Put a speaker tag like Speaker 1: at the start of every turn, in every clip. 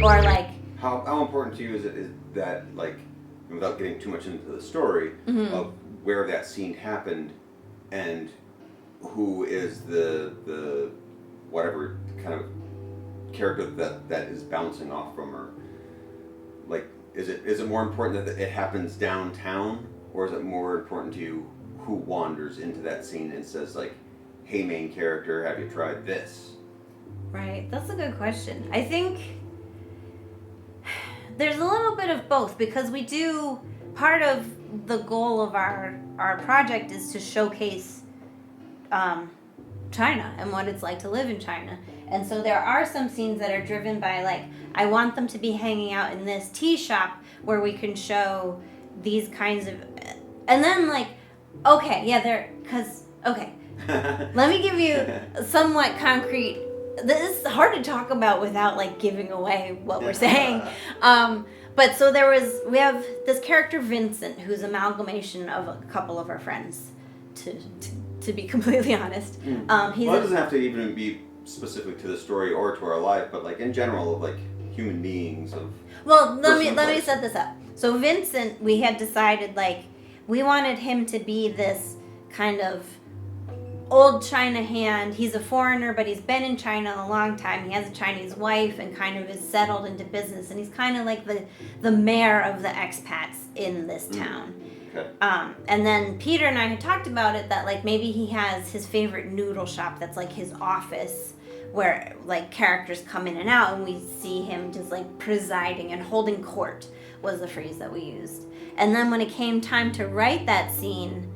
Speaker 1: Or like...
Speaker 2: How important to you is that, like, without getting too much into the story, of where that scene happened and who is the whatever kind of character that is bouncing off from her? Like, is it more important that it happens downtown, or is it more important to you who wanders into that scene and says, like, hey, main character, have you tried this?
Speaker 1: Right, that's a good question. I think there's a little bit of both, because we do, part of the goal of our project is to showcase China and what it's like to live in China. And so there are some scenes that are driven by, like, I want them to be hanging out in this tea shop where we can show these kinds of, and then, like, okay, yeah, let me give you somewhat concrete. This is hard to talk about without, like, giving away what we're saying. But so we have this character Vincent, who's amalgamation of a couple of our friends, to be completely honest.
Speaker 2: It doesn't have to even be specific to the story or to our life, but, like, in general, of, like, human beings of.
Speaker 1: Well, let me set this up. So Vincent, we had decided, like, we wanted him to be this kind of old China hand. He's a foreigner, but he's been in China a long time. He has a Chinese wife and kind of is settled into business, and he's kind of like the mayor of the expats in this town.
Speaker 2: Okay.
Speaker 1: And then Peter and I had talked about it, that, like, maybe he has his favorite noodle shop that's, like, his office, where, like, characters come in and out, and we see him just, like, presiding and holding court was the phrase that we used. And then when it came time to write that scene,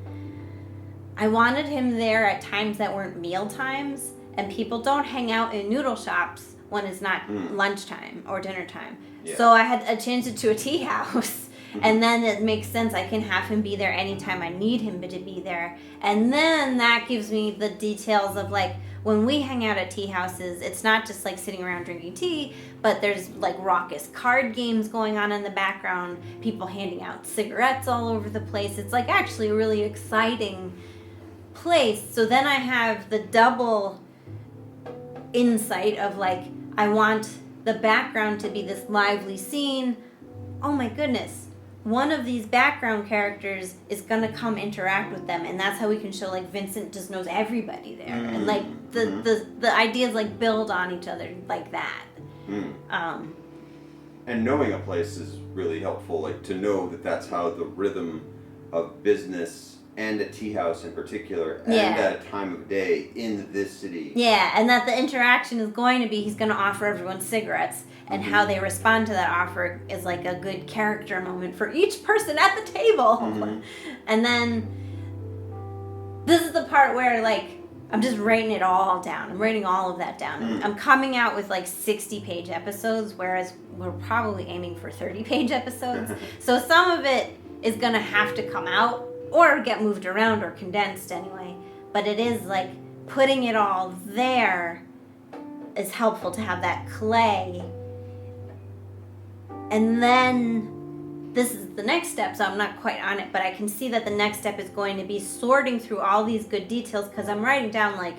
Speaker 1: I wanted him there at times that weren't meal times, and people don't hang out in noodle shops when it's not lunchtime or dinner time. Yeah. So I changed it to a tea house, and then it makes sense. I can have him be there anytime I need him to be there. And then that gives me the details of, like, when we hang out at tea houses, it's not just, like, sitting around drinking tea, but there's, like, raucous card games going on in the background, people handing out cigarettes all over the place. It's, like, actually a really exciting place. So then I have the double insight of, like, I want the background to be this lively scene. Oh my goodness, one of these background characters is gonna come interact with them, and that's how we can show, like, Vincent just knows everybody there, and, like, the ideas, like, build on each other like that.
Speaker 2: And knowing a place is really helpful, like, to know that that's how the rhythm of business and a tea house in particular, and at a time of day in this city. Yeah,
Speaker 1: and that the interaction is going to be, he's going to offer everyone cigarettes, and how they respond to that offer is, like, a good character moment for each person at the table. And then this is the part where, like, I'm just writing it all down. I'm writing all of that down. I'm coming out with, like, 60-page episodes, whereas we're probably aiming for 30-page episodes. So some of it is going to have to come out, or get moved around, or condensed anyway. But it is, like, putting it all there is helpful to have that clay. And then this is the next step, so I'm not quite on it, but I can see that the next step is going to be sorting through all these good details, because I'm writing down, like,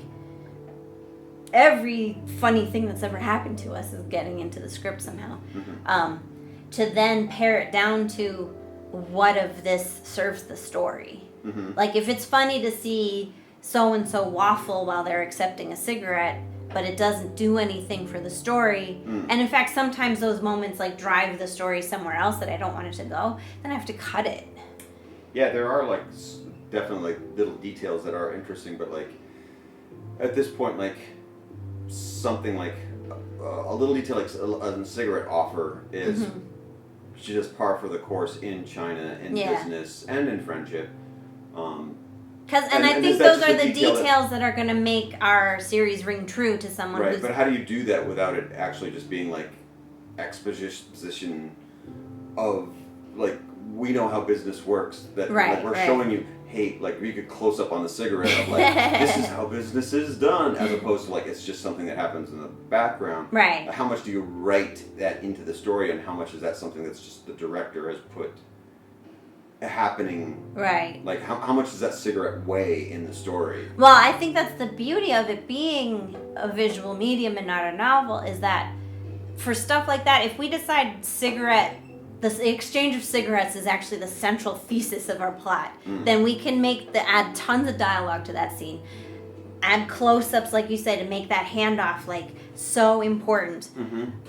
Speaker 1: every funny thing that's ever happened to us is getting into the script somehow. To then pare it down to, what of this serves the story? Like, if it's funny to see so-and-so waffle while they're accepting a cigarette, but it doesn't do anything for the story, and in fact sometimes those moments, like, drive the story somewhere else that I don't want it to go, then I have to cut it.
Speaker 2: Yeah, there are, like, definitely, like, little details that are interesting, but, like, at this point, like, something like a little detail, like a cigarette offer is just par for the course in China, in business, and in friendship.
Speaker 1: And I think those are the details that are going to make our series ring true to someone.
Speaker 2: Right, but how do you do that without it actually just being, like, exposition of, like, we know how business works, that like, we're showing you, hey, like, we could close up on the cigarette of, like, this is how business is done, as opposed to, like, it's just something that happens in the background.
Speaker 1: Right.
Speaker 2: How much do you write that into the story, and how much is that something that's just the director has put happening?
Speaker 1: Right.
Speaker 2: Like, how much does that cigarette weigh in the story?
Speaker 1: Well, I think that's the beauty of it being a visual medium and not a novel, is that for stuff like that, if we decide the exchange of cigarettes is actually the central thesis of our plot, then we can add tons of dialogue to that scene. Add close-ups, like you said, to make that handoff like so important.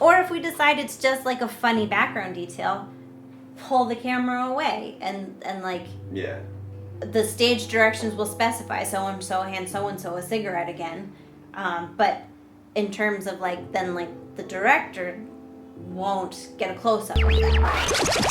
Speaker 1: Or if we decide it's just like a funny background detail, pull the camera away and like the stage directions will specify so and so hand so and so a cigarette again. But in terms of like then like the director won't get a close-up of that.